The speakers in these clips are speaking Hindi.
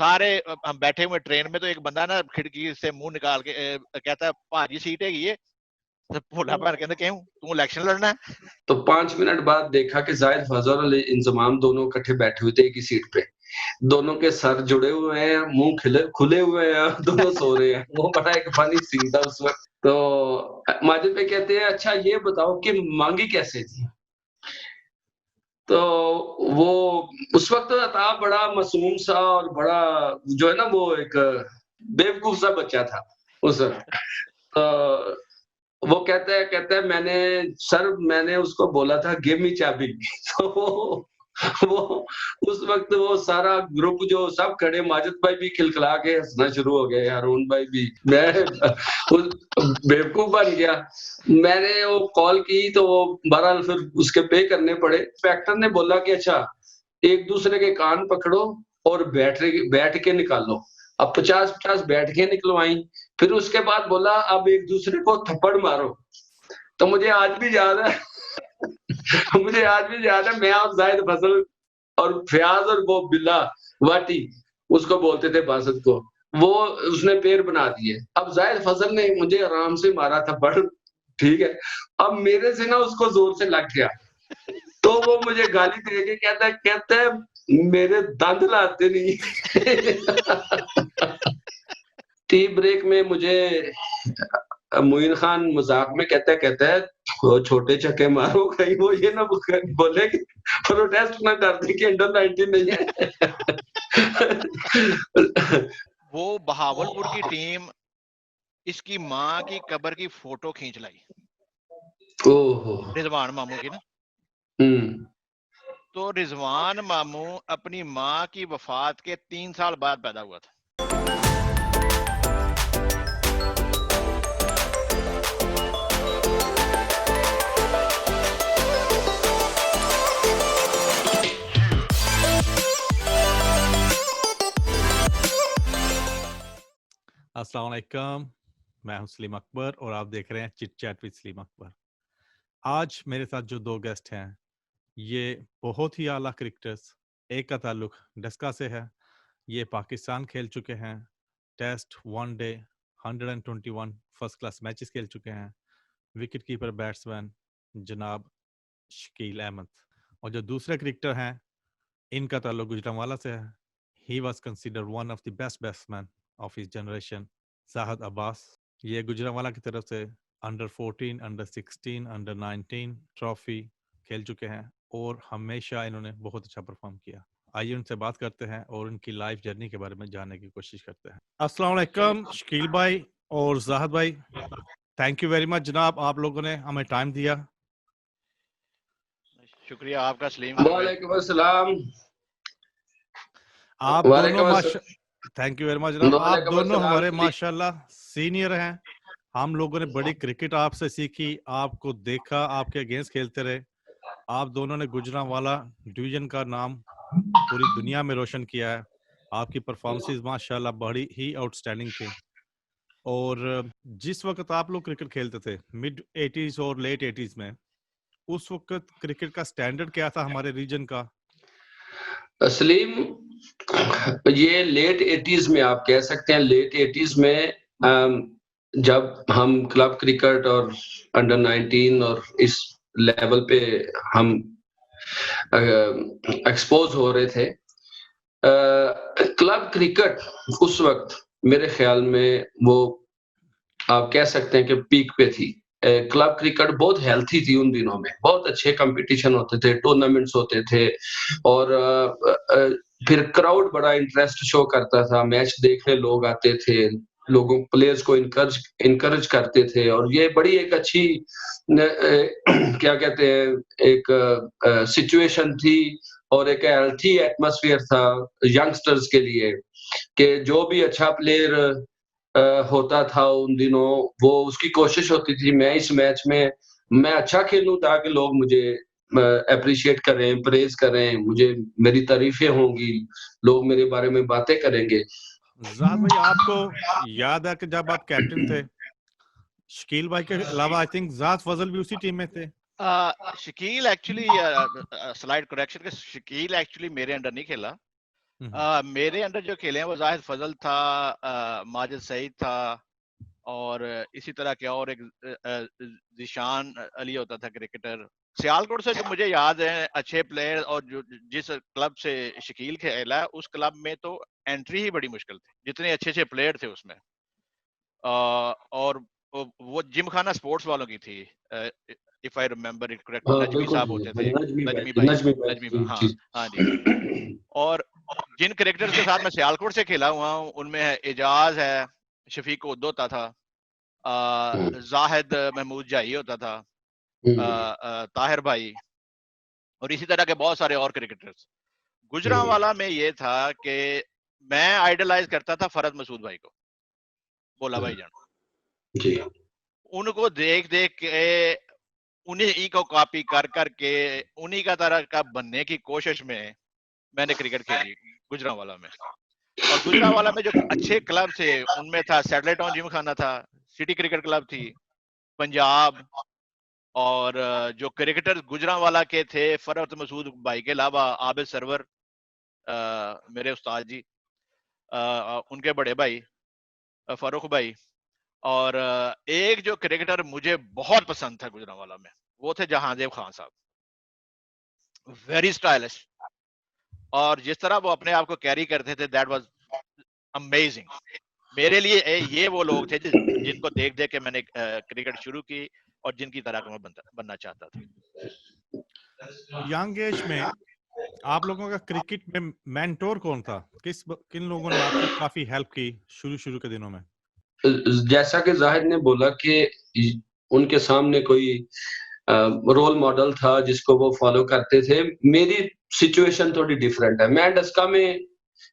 सारे हम बैठे हुए ट्रेन में, तो एक बंदा ना खिड़की से मुंह निकाल के कहता है भाजी सीट है ये, भोला भाई कहते क्यों तू इलेक्शन लड़ना है? तो 5 मिनट बाद देखा कि जाहिद फजल और इंजमाम दोनों इकट्ठे बैठे हुए थे एक ही सीट पे, दोनों के सर जुड़े हुए हैं, मुंह खुले हुए हैं, दोनों सो रहे हैं। वो बड़ा एक फनी सीन था उस वक्त। तो माजिद भाई कहते हैं अच्छा ये बताओ कि मांगी कैसे थी? तो वो उस वक्त था बड़ा मासूम सा और बड़ा जो है ना वो एक बेवकूफ सा बच्चा था उस वक्त। तो वो कहता है मैंने उसको बोला था गिव मी चाबी। तो वो उस वक्त वो सारा ग्रुप जो सब खड़े, माजिद भाई भी खिलखिला के हंसना शुरू हो गए, हारून भाई भी। मैं बेवकूफ बन गया। मैंने वो कॉल की तो वो बहरहाल फिर उसके पे करने पड़े। इंस्पेक्टर ने बोला कि अच्छा एक दूसरे के कान पकड़ो और बैठ के निकालो। अब 50-50 बैठ के निकलवाई। फिर उसके बाद बोला अब एक दूसरे को थप्पड़ मारो। तो मुझे आज भी याद है मैं और जाहिद फजल और फयाज और वो बिल्ला वाटी उसको बोलते थे बासत को, वो उसने पैर बना दिए। अब जाहिद फजल ने मुझे आराम से मारा थप्पड़, ठीक है। अब मेरे से ना उसको जोर से लग गया, तो वो मुझे गाली दे के कहता है मेरे दंद लाते नहीं। टी ब्रेक में मुझे मोइन खान मजाक में कहता है वो छोटे चक्के मारो, कहीं वो ये ना बोले कि प्रोटेस्ट ना कर दे कि अंडर 19 नहीं है। वो बहावलपुर की टीम इसकी माँ की कब्र की फोटो खींच लाई, ओहो, रिजवान मामू की ना। तो रिजवान मामू अपनी माँ की वफात के 3 साल बाद पैदा हुआ था। अस्सलाम वालेकुम, मैं हूं सलीम अकबर और आप देख रहे हैं chit chat with Saleem Akbar. आज मेरे साथ जो 2 गेस्ट हैं ये बहुत ही आला क्रिकेटर्स। एक का ताल्लुक डस्का से है, ये पाकिस्तान खेल चुके हैं, test, one day 121 first class matches खेल चुके हैं। विकेट कीपर बैट्समैन जनाब शकील अहमद। और जो दूसरे क्रिकेटर हैं इनका ताल्लुक गुजरांवाला से है। He was considered one of the best batsman of his generation, Sahad Abbas. ये गुजरांवाला की तरफ से अंडर 14, अंडर 16, अंडर 19 ट्रॉफी खेल चुके हैं और हमेशा इन्होंने बहुत अच्छा परफॉर्म किया। आइए उनसे बात करते हैं और उनकी लाइफ जर्नी के बारे में जानने की कोशिश करते हैं। अस्सलाम वालेकुम शकील भाई और जाहद भाई, थैंक यू वेरी मच जनाब, आप लोगों ने हमें टाइम दिया। शुक्रिया आपका सलीम। वालेकुम अस्सलाम। आप दोनों थैंक यू वेरी मच जनाब, आप दोनों हमारे माशाल्लाह सीनियर हैं। हम लोगों ने बड़ी क्रिकेट आपसे सीखी, आपको देखा, आपके अगेंस्ट खेलते रहे। आप दोनों ने गुजरांवाला डिवीजन का नाम पूरी दुनिया में रोशन किया है। आपकी परफॉर्मेंसेस माशाल्लाह बड़ी ही आउटस्टैंडिंग थी। और जिस वक्त आप लोग क्रिकेट खेलते थे मिड 80s और लेट 80s में, उस वक्त क्रिकेट का स्टैंडर्ड क्या था हमारे रीजन का? सलीम, ये लेट 80s में आप कह सकते हैं। लेट 80s में जब हम क्लब क्रिकेट और अंडर 19 और इस लेवल पे हम एक्सपोज हो रहे थे, क्लब क्रिकेट उस वक्त मेरे ख्याल में वो आप कह सकते हैं कि पीक पे थी। क्लब क्रिकेट बहुत हेल्थी थी उन दिनों में, बहुत अच्छे कंपटीशन होते थे, टूर्नामेंट्स होते थे और फिर क्राउड बड़ा इंटरेस्ट शो करता था, मैच देखने लोग आते थे, लोगों प्लेयर्स को इनकरेज करते थे और ये बड़ी एक अच्छी क्या कहते हैं एक सिचुएशन थी और एक हेल्थी एटमॉस्फेयर था यंगस्टर्स के लिए कि जो भी अच्छा प्लेयर होता था उन दिनों, वो उसकी कोशिश होती थी मैं इस मैच में मैं अच्छा खेलूं ताकि लोग मुझे अप्रिशिएट करें, प्रेज करें, मुझे मेरी तारीफें होंगी, लोग मेरे बारे में बातें करेंगे। जाहद भाई, आपको याद है कि जब आप कैप्टन थे, शकील भाई के अलावा आई थिंक जात फजल भी उसी टीम में थे। शकील एक्चुअली स्लाइड करेक्शन के, शकील एक्चुअली मेरे अंडर नहीं खेला। मेरे अंडर जो खेले हैं वो जाहिद फजल था, माजिद सईद था, और इसी तरह के और एक जिशान अली होता था क्रिकेटर। सियालकोट से जो मुझे याद है अच्छे प्लेयर, और जो जिस क्लब से शकील खेला उस क्लब में तो एंट्री ही बड़ी मुश्किल थी, जितने अच्छे अच्छे प्लेयर थे उसमें। और वो जिम खाना स्पोर्ट्स वालों की थी, if I remember it correctly. हाँ नजमी बिल्कुल साहब जी, होते थे, नजमी भाई नजमी जी, भाई, नजमी भाई नजमी जी हाँ जी। हाँ जी। और जिन क्रिकेटर्स के साथ मैं सियालकोट से खेला हुआ हूँ उनमें है एजाज है, शफीक उद्दो होता था, जाहिद महमूद जाही होता था, ताहिर भाई, और इसी तरह के बहुत सारे और क्रिकेटर्स। गुजरांवाला में ये था कि मैं आइडलाइज करता था फरद मसूद भाई को, बोला भाई जान। जी उनको देख देख के, उन्हीं को कॉपी कर करके, उन्हीं का तरह का बनने की कोशिश में मैंने क्रिकेट खेली गुजरांवाला में। और गुजरांवाला में जो अच्छे क्लब थे उनमें था सैटेलाइट टाउन जिम खाना था, सिटी क्रिकेट क्लब थी, पंजाब, और जो क्रिकेटर गुजरांवाला के थे फरहत मसूद भाई के अलावा आबिद सरवर, मेरे उस्ताद जी, उनके बड़े भाई फारूक भाई, और एक जो क्रिकेटर मुझे बहुत पसंद था गुजरांवाला में वो थे जहांदेव खान साहब, वेरी स्टाइलिश, और जिस तरह वो अपने आप को कैरी करते थे दैट वाज अमेजिंग। मेरे लिए ये वो लोग थे जिनको देख देख के मैंने क्रिकेट शुरू की और जिनकी तरह का मैं बनना चाहता था। यंग एज में आप लोगों का क्रिकेट में मेंटोर कौन था? किन लोगों ने आपकी काफी हेल्प की शुरू के दिनों में? जैसा कि जाहिद ने बोला कि उनके सामने कोई रोल मॉडल था जिसको वो फॉलो करते थे। मेरी सिचुएशन थोड़ी डिफरेंट है। मैं डस्का में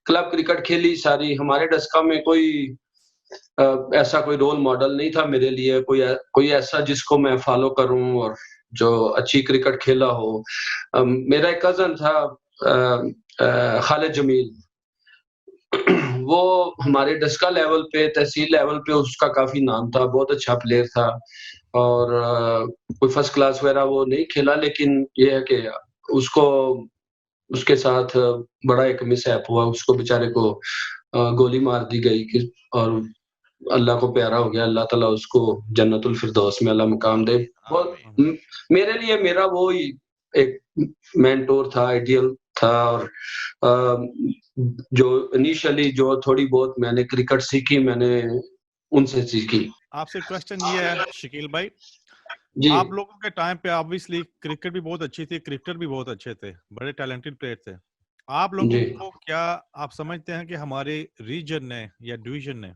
क्लब क्रिकेट खेली सारी। हमारे डस्का में कोई ऐसा कोई रोल मॉडल नहीं था मेरे लिए, कोई ऐसा जिसको मैं फॉलो करूं और जो अच्छी क्रिकेट खेला हो। मेरा एक कजन था खालिद जमील, वो हमारे डस्का लेवल पे, तहसील लेवल पे उसका काफी नाम था, बहुत अच्छा प्लेयर था, और कोई फर्स्ट क्लास वगैरह वो नहीं खेला, लेकिन ये है कि उसको उसके साथ बड़ा एक मिसहैप हुआ, उसको बेचारे को गोली मार दी गई और अल्लाह को प्यारा हो गया। अल्लाह ताला उसको जन्नतुल फिरदौस में अल्लाह मुकाम दे। मेरे लिए मेरा वो ही एक मेंटोर था, आइडियल था, और जो इनिशियली जो थोड़ी बहुत मैंने क्रिकेट सीखी मैंने उनसे सीखी। आपसे क्वेश्चन ये है शकील भाई, जी आप लोगों के टाइम पे ऑब्वियसली क्रिकेट भी बहुत अच्छी थी, क्रिकेटर भी बहुत अच्छे थे, बड़े टैलेंटेड प्लेयर थे। आप लोगों जी को क्या आप समझते हैं कि हमारे रीजन ने या डिवीजन ने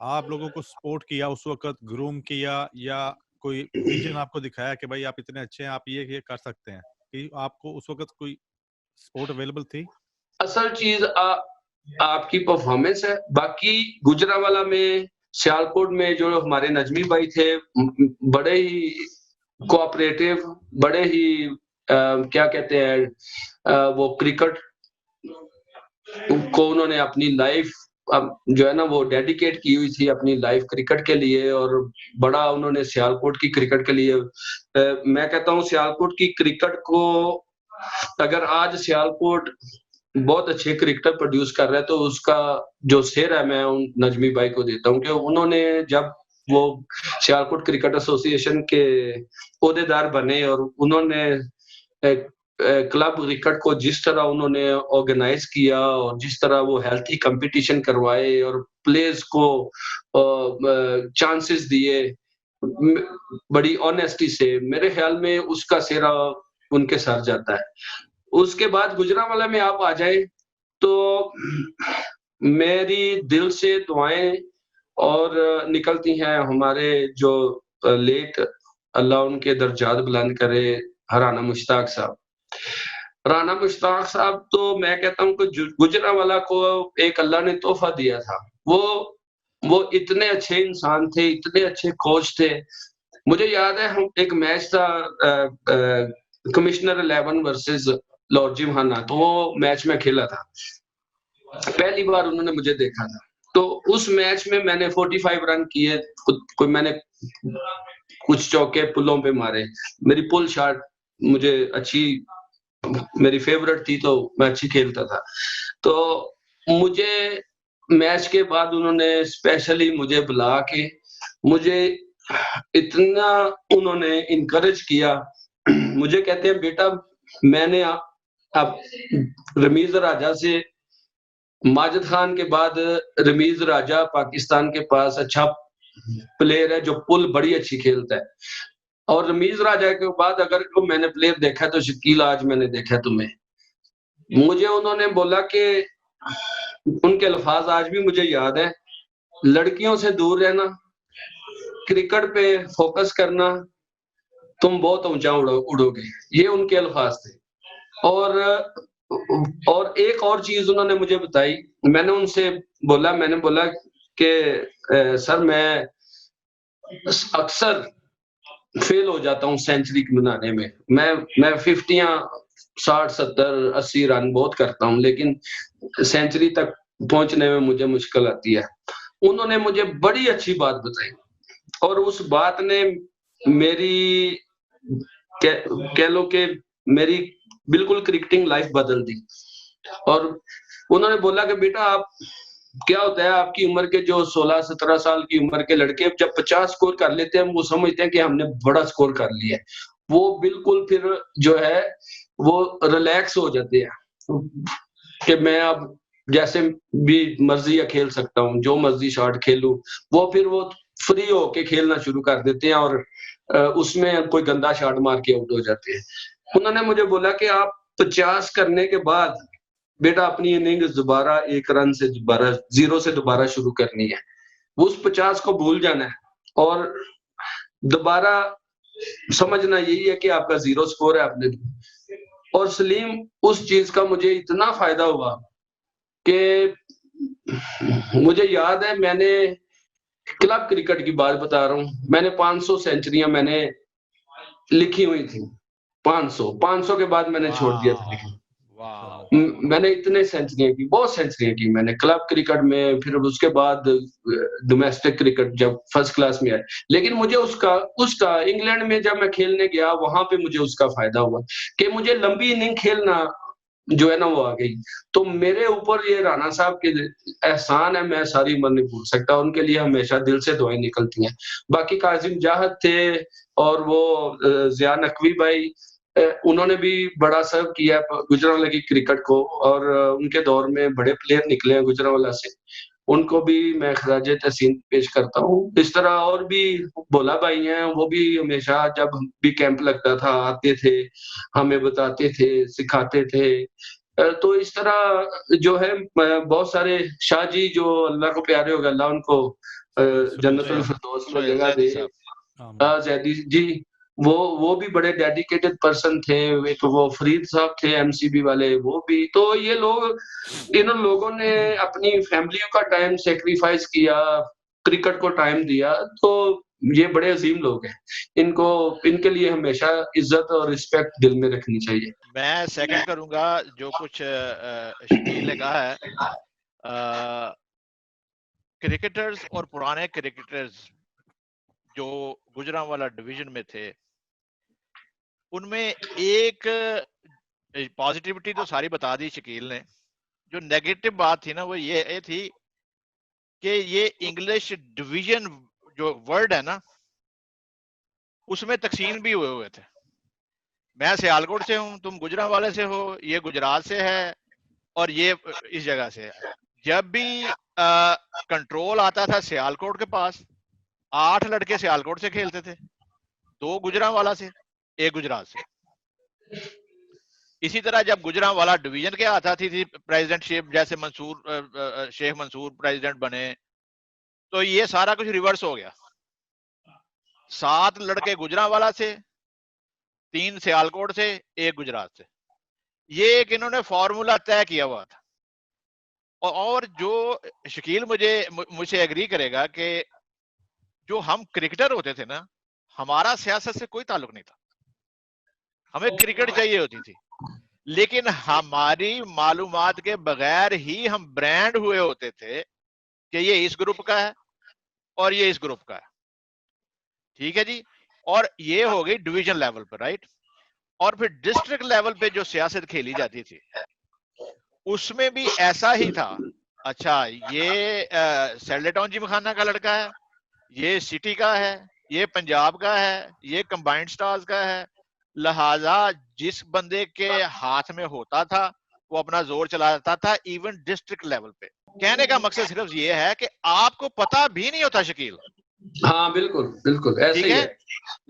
आप लोगों को सपोर्ट किया उस वक्त, ग्रूम किया, या कोई विजन आपको दिखाया कि भाई आप इतने अच्छे हैं, आप ये कर सकते हैं, कि आपको उस वक्त कोई सपोर्ट अवेलेबल थी? असल चीज आपकी परफॉर्मेंस है। बाकी गुजरांवाला में, सियालकोट में जो हमारे नजमी भाई थे, बड़े ही कोऑपरेटिव, बड़े ही क्या कहते हैं, वो क्रिकेट को उन्होंने अपनी लाइफ जो है ना वो डेडिकेट की हुई थी अपनी लाइफ क्रिकेट के लिए, और बड़ा उन्होंने सियालकोट की क्रिकेट के लिए, मैं कहता हूँ सियालकोट की क्रिकेट को, अगर आज सियालकोट बहुत अच्छे क्रिकेटर प्रोड्यूस कर रहा है तो उसका जो श्रेय है मैं उन नजमी भाई को देता हूँ कि उन्होंने जब वो सियालकोट क्रिकेट एसोसिएशन के ओहदेदार बने और उन्होंने क्लब क्रिकेट को जिस तरह उन्होंने ऑर्गेनाइज किया और जिस तरह वो हेल्थी कंपटीशन करवाए और प्लेयर्स को चांसेस दिए बड़ी ऑनेस्टी से, मेरे ख्याल में उसका सेरा उनके सर जाता है। उसके बाद गुजरांवाला में आप आ जाए तो मेरी दिल से दुआएं और निकलती हैं हमारे जो लेट, अल्लाह उनके दर्जात बुलंद करे, राना मुश्ताक साहब। राना मुश्ताक साहब तो मैं कहता हूँ कि गुजरांवाला को एक अल्लाह ने तोहफा दिया था। वो इतने अच्छे इंसान थे, इतने अच्छे कोच थे। मुझे याद है हम एक मैच था कमिश्नर 11 वर्सेस लॉर्ड जिमखाना, तो वो मैच में खेला था। पहली बार उन्होंने मुझे देखा था, तो उस मैच में मैंने 45 रन किए, कोई मैंने कुछ चौके पुलों पे मारे, मेरी पुल शॉट मुझे अच्छी मेरी फेवरेट थी, तो मैं अच्छी खेलता था। तो मुझे मैच के बाद उन्होंने स्पेशली मुझे बुला के मुझे इतना उन्होंने इनकरेज किया। मुझे कहते हैं, बेटा मैंने अब रमीज राजा से, माजिद खान के बाद रमीज राजा पाकिस्तान के पास अच्छा प्लेयर है जो पुल बड़ी अच्छी खेलता है, और रमीज राजा के बाद अगर को मैंने प्लेयर देखा है तो शकील आज मैंने देखा है तुम्हें। मुझे उन्होंने बोला कि उनके अल्फाज आज भी मुझे याद है, लड़कियों से दूर रहना, क्रिकेट पे फोकस करना, तुम बहुत ऊंचा उड़ोगे, ये उनके अल्फाज थे। और एक और चीज उन्होंने मुझे बताई, मैंने उनसे बोला, मैंने बोला कि सर मैं अक्सर फेल हो जाता हूँ सेंचुरी बनाने में, मैं 50 या 60 70 80 रन बहुत करता हूँ, लेकिन सेंचुरी तक पहुंचने में मुझे मुश्किल आती है। उन्होंने मुझे बड़ी अच्छी बात बताई, और उस बात ने मेरी कह लो कि मेरी बिल्कुल क्रिकेटिंग लाइफ बदल दी। और उन्होंने बोला कि बेटा आप, क्या होता है आपकी उम्र के जो 16-17 साल की उम्र के लड़के जब 50 स्कोर कर लेते हैं, वो समझते हैं कि हमने बड़ा स्कोर कर लिया है, वो बिल्कुल फिर जो है वो रिलैक्स हो जाते हैं कि मैं अब जैसे भी मर्जी या खेल सकता हूँ, जो मर्जी शॉट खेलूं, वो फिर वो फ्री होके खेलना शुरू कर देते हैं और उसमें कोई गंदा शॉट मार के आउट हो जाते हैं। उन्होंने मुझे बोला कि आप 50 करने के बाद बेटा अपनी इनिंग्स दोबारा 1 रन से दोबारा 0 से दोबारा शुरू करनी है, उस 50 को भूल जाना है और दोबारा समझना यही है कि आपका 0 स्कोर है आपने। और सलीम उस चीज का मुझे इतना फायदा हुआ कि मुझे याद है, मैंने क्लब क्रिकेट की बात बता रहा हूँ, मैंने 500 सेंचुरियां मैंने लिखी हुई थी। 500 के बाद मैंने छोड़ दिया था लिखना। मैंने इतने सेंचुरियां की, बहुत सेंचुरियां की मैंने क्लब क्रिकेट में, फिर उसके बाद डोमेस्टिक क्रिकेट जब फर्स्ट क्लास में आए। लेकिन मुझे उसका इंग्लैंड में जब मैं खेलने गया, वहां पे मुझे उसका फायदा हुआ कि मुझे लंबी इनिंग खेलना जो है ना वो आ गई। तो मेरे ऊपर ये राणा साहब के एहसान है, मैं सारी उम्र नहीं भूल सकता, उनके लिए हमेशा दिल से दुआएं निकलती हैं। बाकी काजिम जाहद थे और वो जिया नकवी भाई, उन्होंने भी बड़ा सर्व किया गुजरांवाला की क्रिकेट को, और उनके दौर में बड़े प्लेयर निकले हैं गुजरांवाला से, उनको भी मैं खराजे तहसीन पेश करता हूँ। इस तरह और भी भोला भाई हैं, वो भी हमेशा जब भी कैंप लगता था आते थे, हमें बताते थे, सिखाते थे। तो इस तरह जो है बहुत सारे शाह जी जो अल्लाह को प्यारे हो गए, अल्लाह उनको जन्नतुल फिरदौस में जगह दे। जैदी जी वो भी बड़े डेडिकेटेड पर्सन थे। एक वो फरीद साहब थे एमसीबी वाले, वो भी। तो ये लोग, इन लोगों ने अपनी फैमिलियों का टाइम सेक्रीफाइस किया, क्रिकेट को टाइम दिया, तो ये बड़े अजीम लोग हैं। इनके लिए हमेशा इज्जत और रिस्पेक्ट दिल में रखनी चाहिए। मैं सेकंड करूंगा जो कुछ शकील ने कहा है। क्रिकेटर्स और पुराने क्रिकेटर्स जो गुजरांवाला डिवीजन में थे, उनमें एक पॉजिटिविटी तो सारी बता दी शकील ने, जो नेगेटिव बात थी ना वो ये थी कि ये इंग्लिश डिवीजन जो वर्ड है ना, उसमें तकसीम भी हुए थे। मैं सियालकोट से हूं, तुम गुजरांवाले से हो, ये गुजरात से है और ये इस जगह से है। जब भी कंट्रोल आता था सियालकोट के पास, 8 लड़के सियालकोट से खेलते थे, 2 गुजरांवाला से, 1 गुजरात से। इसी तरह जब गुजरांवाला डिवीजन के आता थी प्रेसिडेंटशिप, जैसे शेख मंसूर प्रेसिडेंट बने, तो ये सारा कुछ रिवर्स हो गया। 7 लड़के गुजरांवाला से, 3 सियालकोट से, 1 गुजरात से। ये एक इन्होंने फॉर्मूला तय किया हुआ था। और जो शकील मुझसे एग्री करेगा कि जो हम क्रिकेटर होते थे ना, हमारा सियासत से कोई ताल्लुक नहीं था, हमें क्रिकेट चाहिए होती थी। लेकिन हमारी मालूमात के बगैर ही हम ब्रांड हुए होते थे कि ये इस ग्रुप का है और ये इस ग्रुप का है। ठीक है जी। और ये हो गई डिवीजन लेवल पर, राइट। और फिर डिस्ट्रिक्ट लेवल पे जो सियासत खेली जाती थी उसमें भी ऐसा ही था। अच्छा, ये सैलडेटाउन जिमखाना का लड़का है, ये सिटी का है, ये पंजाब का है, ये कंबाइंड स्टार्स का है, लिहाजा जिस बंदे के हाथ में होता था वो अपना जोर चलाता था, इवन डिस्ट्रिक्ट लेवल पे। कहने का मकसद सिर्फ ये है कि आपको पता भी नहीं होता शकील, हाँ बिल्कुल बिल्कुल ऐसे ठीक ही है, है,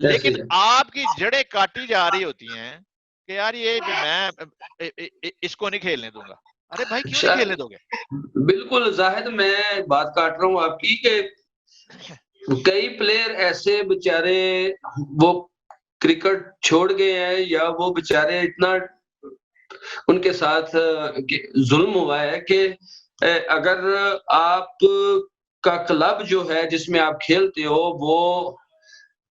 लेकिन ऐसे ही आपकी जड़ें काटी जा रही होती हैं कि यार ये मैं इसको नहीं खेलने दूंगा। अरे भाई क्यों नहीं खेलने है। दोगे? बिल्कुल जाहिद, मैं बात काट रहा हूँ आपकी कि कई प्लेयर ऐसे बेचारे वो क्रिकेट छोड़ गए हैं, या वो बेचारे इतना उनके साथ जुल्म हुआ है कि अगर आप का क्लब जो है जिसमें आप खेलते हो वो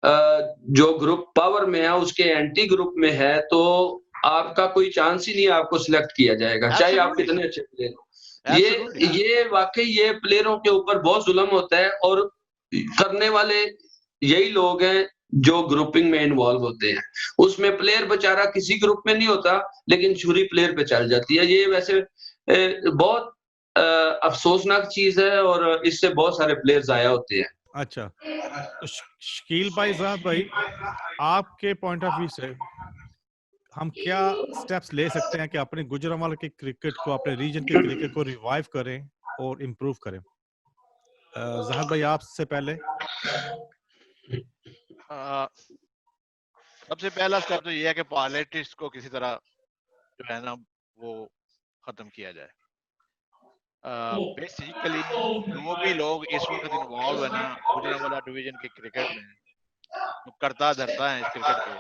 जो ग्रुप पावर में है उसके एंटी ग्रुप में है, तो आपका कोई चांस ही नहीं है, आपको सिलेक्ट किया जाएगा चाहे आप एब्सोल्युटली, कितने अच्छे प्लेयर हो। एब्सोल्युटली। ये वाकई ये प्लेयरों के ऊपर बहुत जुल्म होता है, और करने वाले यही लोग हैं जो ग्रुपिंग में इन्वॉल्व होते हैं। उसमें प्लेयर बेचारा किसी ग्रुप में नहीं होता, लेकिन छुरी प्लेयर पे चल जाती है। ये वैसे बहुत अफसोसनाक चीज है, और इससे बहुत सारे प्लेयर जाया होते हैं। अच्छा, तो शकील भाई, ज़ाहिद भाई, आपके पॉइंट ऑफ व्यू से हम क्या स्टेप्स ले सकते हैं कि अपने गुजरांवाला के क्रिकेट को, अपने रीजन के क्रिकेट को रिवाइव करें और इम्प्रूव करें? ज़ाहिद भाई, आपसे पहले। सबसे पहला स्टेप तो ये है कि पॉलिटिक्स को किसी तरह जो है ना वो खत्म किया जाए। बेसिकली जो भी लोग इस वक्त इन्वॉल्व है ना गुजरांवाला डिवीजन के क्रिकेट में, जो करता धरता है इस क्रिकेट को,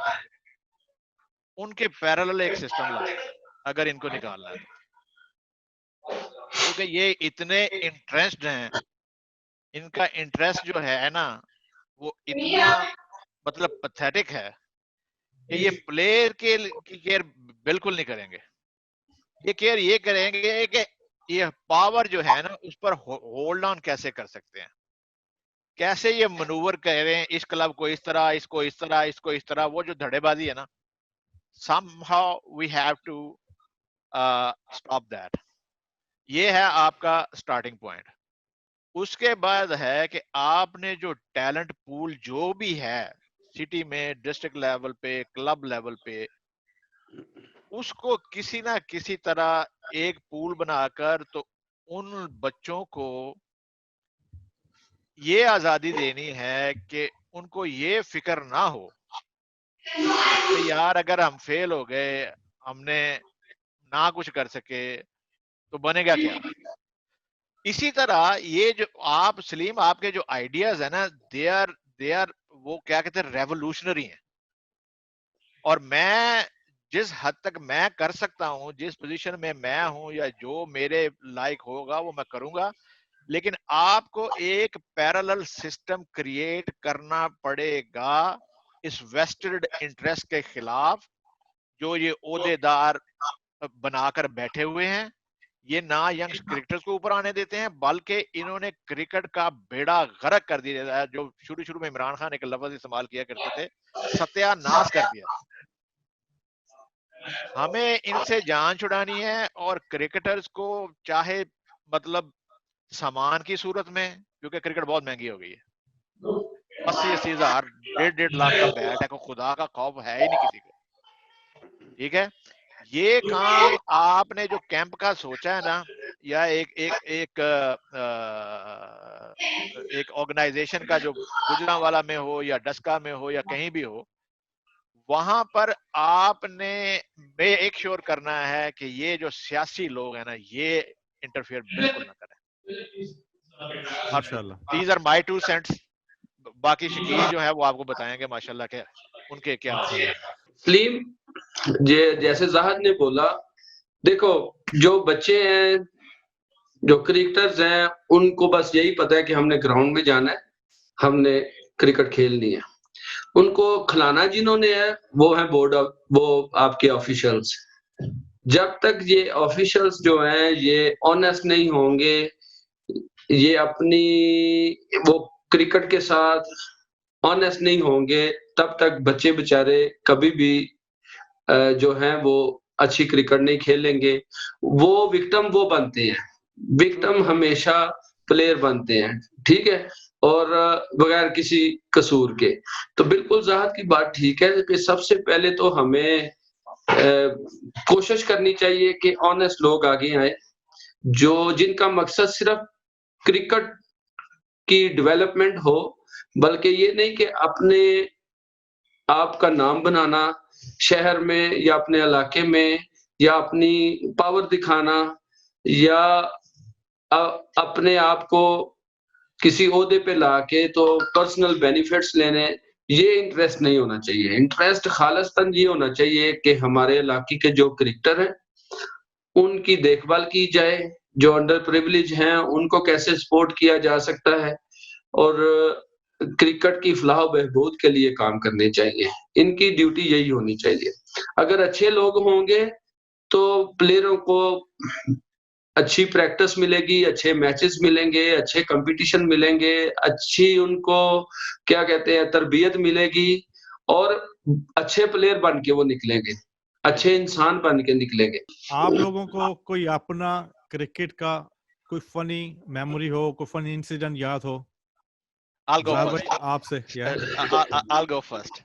उनके पैरेलल एक सिस्टम लाए अगर इनको निकालना है तो, क्योंकि ये इतने इंटरेस्टेड हैं, इनका इंटरेस्ट जो है ना वो इतना मतलब पैथेटिक है कि ये प्लेयर की केयर बिल्कुल नहीं करेंगे। ये केयर ये करेंगे कि ये पावर जो है ना उस पर होल्ड ऑन कैसे कर सकते हैं, कैसे ये मनूवर करें, इस क्लब को इस तरह, इसको इस तरह, इसको इस तरह। वो जो धड़ेबाजी है ना, somehow we have to stop that। ये है आपका स्टार्टिंग पॉइंट। उसके बाद है कि आपने जो टैलेंट पूल जो भी है सिटी में, डिस्ट्रिक्ट लेवल पे, क्लब लेवल पे, उसको किसी ना किसी तरह एक पूल बनाकर तो उन बच्चों को ये आजादी देनी है कि उनको ये फिक्र ना हो कि यार अगर हम फेल हो गए, हमने ना कुछ कर सके तो बनेगा क्या। इसी तरह ये जो आप सलीम, आपके जो आइडियाज है ना, दे आर वो क्या कहते हैं, रेवोल्यूशनरी हैं। और मैं जिस हद तक मैं कर सकता हूं, जिस पोजीशन में मैं हूं या जो मेरे लायक होगा वो मैं करूंगा, लेकिन आपको एक पैरेलल सिस्टम क्रिएट करना पड़ेगा इस वेस्टेड इंटरेस्ट के खिलाफ जो ये ओहदेदार बनाकर बैठे हुए हैं। ये ना यंग क्रिकेटर्स को ऊपर आने देते हैं, बल्कि इन्होंने क्रिकेट का बेड़ा गर्क कर दिया है। जो शुरू शुरू में इमरान खान एक लफ्ज इस्तेमाल किया करते थे, सत्यानाश कर दिया। हमें इनसे जान छुड़ानी है, और क्रिकेटर्स को चाहे मतलब सामान की सूरत में, क्योंकि क्रिकेट बहुत महंगी हो गई है, 80-80 हजार, 1.5 लाख का बैट है, को खुदा का खौफ है ही नहीं किसी को, ठीक है। ये काम आपने जो कैंप का सोचा है ना, या एक ऑर्गेनाइजेशन का जो गुजरांवाला में हो या डस्का में हो या कहीं भी हो, वहां पर आपने मेक श्योर करना है कि ये जो सियासी लोग हैं ना ये इंटरफेयर बिल्कुल ना करें। These are my 2 cents. बाकी शकील जो है वो आपको बताएंगे माशाल्लाह के उनके क्या। सलीम, जैसे जाहिद ने बोला, देखो जो बच्चे हैं, जो क्रिकेटर्स हैं, उनको बस यही पता है कि हमने ग्राउंड में जाना है, हमने क्रिकेट खेलनी है। उनको खिलाना जिन्होंने है वो है बोर्ड ऑफ, वो आपके ऑफिशियल्स। जब तक ये ऑफिशियल्स जो हैं ये ऑनेस्ट नहीं होंगे, ये अपनी वो क्रिकेट के साथ ऑनेस्ट नहीं होंगे, तब तक बच्चे बेचारे कभी भी जो हैं वो अच्छी क्रिकेट नहीं खेलेंगे, वो विक्टिम वो बनते हैं। विक्टिम हमेशा प्लेयर बनते हैं, ठीक है? और बगैर किसी कसूर के। तो बिल्कुल ज़ाहद की बात ठीक है कि सबसे पहले तो हमें कोशिश करनी चाहिए कि ऑनेस्ट लोग आगे आएँ, जो जिनका मकसद सिर्फ़ क्रिकेट की डेवलपमेंट हो, बल्कि ये नहीं कि अपने आप का नाम बनाना शहर में या अपने इलाके में या अपनी पावर दिखाना या अपने आप को किसी ओहदे पे लाके तो पर्सनल बेनिफिट्स लेने, ये इंटरेस्ट नहीं होना चाहिए। इंटरेस्ट खालिस्तन ये होना चाहिए कि हमारे इलाके के जो क्रिकेटर हैं, उनकी देखभाल की जाए, जो अंडर प्रिविलेज हैं, उनको कैसे सपोर्ट किया जा सकता है और क्रिकेट की फलाह बहबूद के लिए काम करने चाहिए। इनकी ड्यूटी यही होनी चाहिए। अगर अच्छे लोग होंगे, तो प्लेयरों को अच्छी प्रैक्टिस मिलेगी, अच्छे मैचेस मिलेंगे, अच्छे कॉम्पिटिशन मिलेंगे, अच्छी उनको क्या कहते हैं तरबियत मिलेगी और अच्छे प्लेयर बन के वो निकलेंगे, अच्छे इंसान बन के निकलेंगे। आप लोगों को कोई अपना क्रिकेट का कोई फनी मेमोरी हो, कोई फनी इंसिडेंट याद हो? I'll go Zahid first. भाई आपसे या I'll go first.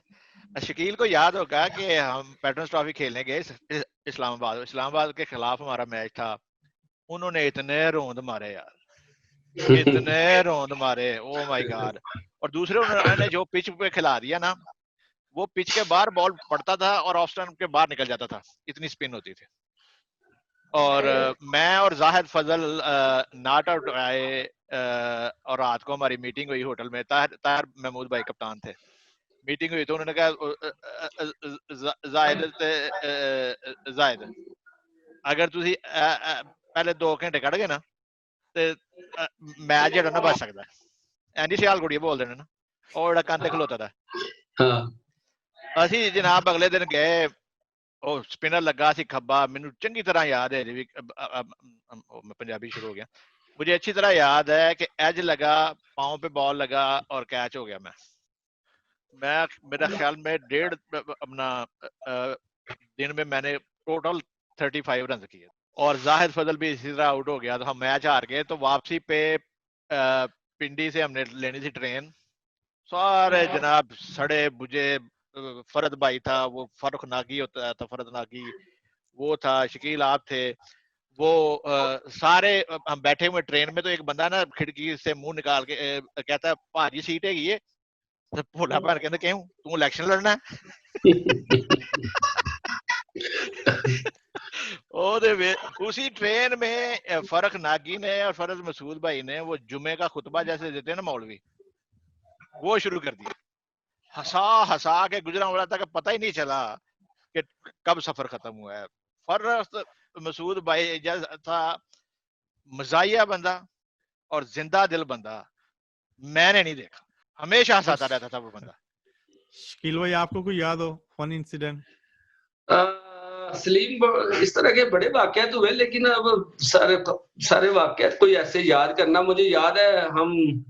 शकील को याद होगा कि हम पैटर्न्स ट्रॉफी खेलने गए इस्लामाबाद के खिलाफ हमारा मैच था। उन्होंने इतने रोंद मारे यार, इतने रोंद मारे, ओ माय गॉड। और दूसरे उन्होंने जो पिच पे खिला दिया ना, वो पिच के बाहर बॉल पड़ता था और ऑफ स्टंप के बाहर निकल जाता था, इतनी स्पिन होती थी। और मैं और जाहिद फजल नॉट आउट आए और रात को हमारी मीटिंग हुई होटल में। ताहिर महमूद भाई कप्तान थे। मीटिंग हुई तो उन्होंने कहा जाहिद अगर तुसी पहले 2 घंटे कढ़ गए ना ते मैच जेड़ा ना बच सकदा है। एंडी सियाल गुड़िया बोल देने ना, और कंध खलोता था। हाँ। ਅਸੀਂ जनाब अगले दिन गए, ਉਹ स्पिनर लगा सी खब्बा, ਮੈਨੂੰ चंगी तरह याद है भी, मैं पंजाबी शुरू हो गया। मुझे अच्छी तरह याद है कि एज लगा, पाँव पे बॉल लगा और कैच हो गया। मैं मेरा ख्याल में 1.5 अपना दिन में मैंने टोटल 35 रन किए और जाहिद फजल भी इसी तरह आउट हो गया। तो हम मैच हार गए। तो वापसी पे पिंडी से हमने लेनी थी ट्रेन। सारे जनाब सड़े बुझे, फरद भाई था, वो फरुख नागी होता था, फरद नागी वो था, शकील आप थे, वो सारे हम बैठे हुए ट्रेन में। तो एक बंदा ना खिड़की से मुंह निकाल के कहता है भाजी सीट है ये। तो भोला भैन कहते क्यों तू इलेक्शन लड़ना है? उसी ट्रेन में फरक नागी ने और फरज मसूद भाई ने वो जुमे का खुतबा जैसे देते हैं ना मौलवी, वो शुरू कर दिया। हंसा हंसा के गुजरा वाला तक पता ही नहीं चला कि कब सफर खत्म हुआ है। फरज मसूद भाई जैसा था मजाया बंदा और जिंदा दिल बंदा मैंने नहीं देखा। हमेशा हंसाता रहता था वो बंदा। शकील भाई आपको कोई याद हो फन इंसिडेंट? सलीम, इस तरह के बड़े वाकयात हुए, लेकिन अब सारे वाकयात कोई ऐसे याद करना, मुझे याद है हम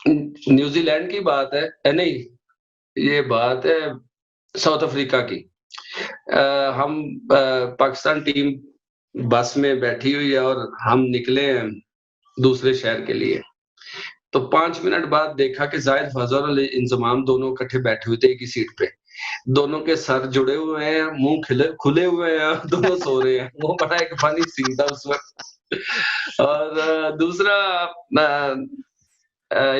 न्यूजीलैंड की बात है नहीं, ये बात है साउथ अफ्रीका की। हम पाकिस्तान टीम बस में बैठी हुई है और हम निकले हैं दूसरे शहर के लिए। तो 5 मिनट बाद देखा कि जाहिद फजल और इंजमाम दोनों इकट्ठे बैठे हुए थे एक ही सीट पे। दोनों के सर जुड़े हुए हैं, मुंह खुले हुए हैं, दोनों सो रहे हैं। वो बड़ा एक फनी सीन था उस वक्त। और दूसरा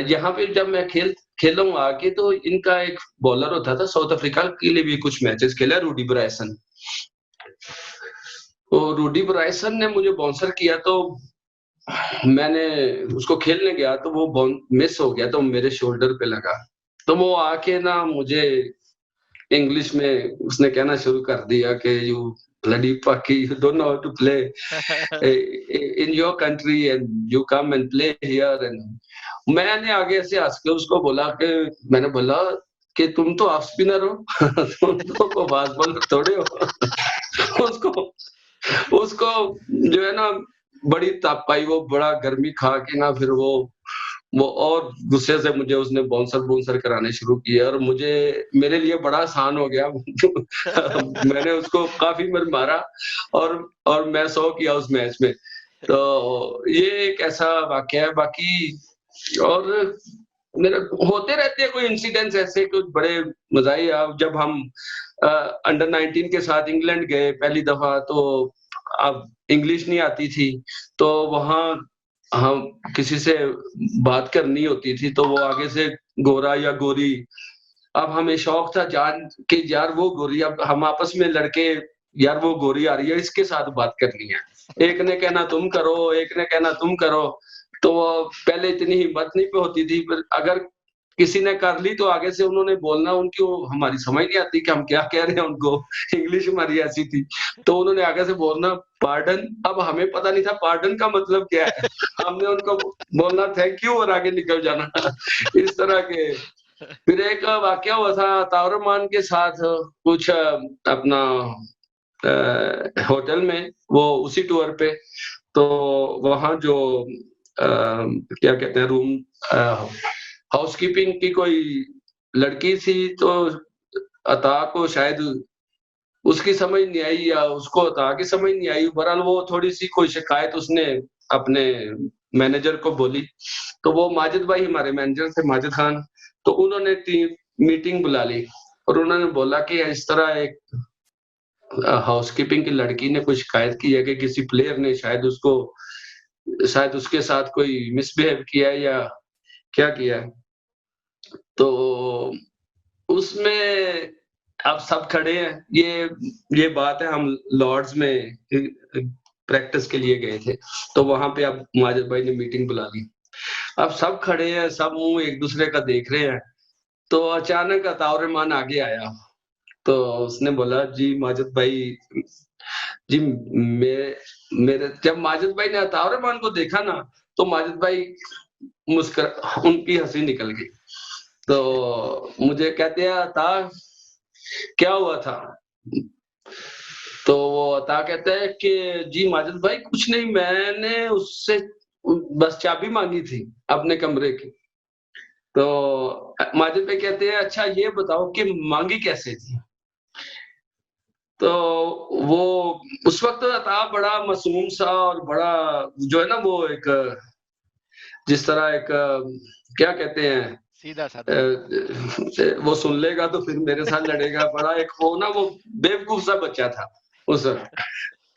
यहाँ पे जब मैं खेला हूँ आके, तो इनका एक बॉलर होता था, साउथ अफ्रीका के लिए भी कुछ मैचेस खेला, रूडी ब्रायसन। तो रूडी ब्रायसन ने मुझे बाउंसर किया, तो मैंने उसको खेलने गया तो वो मिस हो गया, तो मेरे शोल्डर पे लगा। तो वो आके ना मुझे इंग्लिश में उसने कहना शुरू कर दिया कि you bloody Paki, you don't know how to play in your country and you come and play here. And मैंने आगे से हंस के उसको बोला कि तुम तो ऑफ स्पिनर हो, तुम तो फास्ट बॉलर थोड़े हो। उसको जो है ना बड़ी ताप आई, वो बड़ा गर्मी खा के ना फिर वो वो और गुस्से से मुझे उसने बाउंसर कराने शुरू किए और मेरे लिए बड़ा आसान हो गया। मैंने उसको काफी बार मारा और मैं 100 किया उस मैच में। तो ये एक ऐसा वाकया है। बाकी और मेरे होते रहते हैं कोई इंसिडेंट्स ऐसे कुछ बड़े मज़ाहिया। जब हम अंडर 19 के साथ इंग्लैंड गए पहली दफा, तो अब इंग्लिश नहीं आती थी, तो वहाँ हम किसी से बात करनी होती थी, तो वो आगे से गोरा या गोरी, अब हमें शौक था जान के यार वो गोरी, अब हम आपस में लड़के यार वो गोरी आ रही है इसके साथ बात करनी है। एक ने कहना तुम करो, एक ने कहना तुम करो। तो पहले इतनी हिम्मत नहीं होती थी, पर अगर किसी ने कर ली तो आगे से उन्होंने बोलना, उनकी हमारी समझ नहीं आती कि हम क्या कह रहे हैं उनको, इंग्लिश हमारी ऐसी थी। तो उन्होंने आगे से बोलना पार्डन, अब हमें पता नहीं था पार्डन का मतलब क्या है। हमने उनको बोलना थैंक यू और आगे निकल जाना। इस तरह के। फिर एक वाकया हुआ था अताउर रहमान के साथ, कुछ अपना होटल में, वो उसी टूर पे, तो वहाँ जो क्या कहते हैं रूम हाउसकीपिंग की कोई लड़की थी, तो अता को शायद उसकी समझ नहीं आई या उसको अता की समझ नहीं आई, बहरहाल वो थोड़ी सी कोई शिकायत उसने अपने मैनेजर को बोली। तो वो माजिद भाई हमारे मैनेजर थे, माजिद खान, तो उन्होंने टीम मीटिंग बुला ली और उन्होंने बोला कि इस तरह एक हाउसकीपिंग की लड़की ने कोई शिकायत की है कि किसी प्लेयर ने शायद उसके साथ कोई मिसबिहेव किया है या क्या किया है। तो उसमें अब सब खड़े हैं, ये बात है, हम लॉर्ड्स में प्रैक्टिस के लिए गए थे, तो वहां पे अब माजिद भाई ने मीटिंग बुला ली। अब सब खड़े हैं, सब मुंह एक दूसरे का देख रहे हैं। तो अचानक अताउर रहमान आगे आया, तो उसने बोला जी माजिद भाई जी, मेरे जब माजिद भाई ने अताउर रहमान को देखा ना, तो माजिद भाई उनकी हंसी निकल गई। तो मुझे कहते हैं अता क्या हुआ था? तो वो अता कहता है कि जी माजिद भाई कुछ नहीं, मैंने उससे बस चाबी मांगी थी अपने कमरे की। तो माजिद भाई कहते हैं अच्छा ये बताओ कि मांगी कैसे थी? तो वो उस वक्त अता बड़ा मासूम सा और बड़ा जो है ना, वो एक जिस तरह एक क्या कहते हैं, सीधा साधा, वो सुन लेगा तो फिर मेरे साथ लड़ेगा, बड़ा एक वो बेवकूफ सा बच्चा था उस वक्त।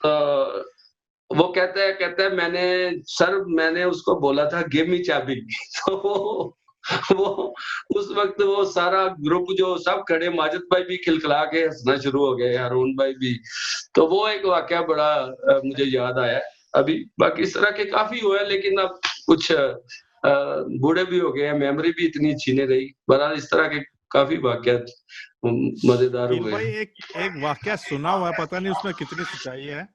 तो वो कहता है मैंने उसको बोला था गिव मी चाबी। तो वो उस वक्त वो सारा ग्रुप जो सब खड़े, माजिद भाई भी खिलखिला के हंसना शुरू हो गए, हारून भाई भी। तो वो एक वाकया बड़ा मुझे याद आया अभी। बाकी इस तरह के काफी हुए, लेकिन अब कुछ बूढ़े भी हो गए हैं, मेमोरी भी इतनी अच्छी नहीं रही। बहरहाल इस तरह के काफी वाकयात मजेदार हुए भाई हैं। एक वाकया सुना हुआ है, पता नहीं उसमें कितनी सच्चाई है।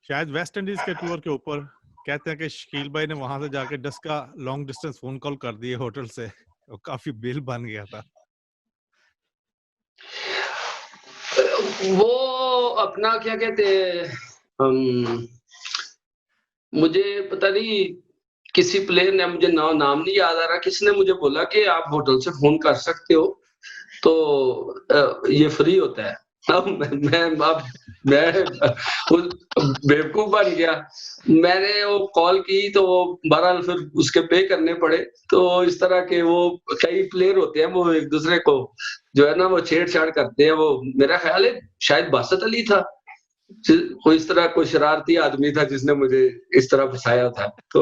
शायद वेस्ट इंडीज के टूर के ऊपर कहते हैं कि शकील भाई ने वहां से जाके 10 का लॉन्ग डिस्टेंस फोन कॉल कर दिए होटल से, और काफी बिल बन गया था। वो अपना क्या कहते हैं, मुझे पता नहीं किसी प्लेयर ने, मुझे नाम नहीं याद आ रहा, किसने मुझे बोला कि आप होटल से फोन कर सकते हो, तो ये फ्री होता है। अब मैं बेवकूफ बन गया, मैंने वो कॉल की, तो वो बहरहाल फिर उसके पे करने पड़े। तो इस तरह के वो कई प्लेयर होते हैं, वो एक दूसरे को जो है ना वो छेड़छाड़ करते हैं। वो मेरा ख्याल है शायद बासत अली था, कोई इस तरह कोई शरारती आदमी था जिसने मुझे इस तरह फंसाया था। तो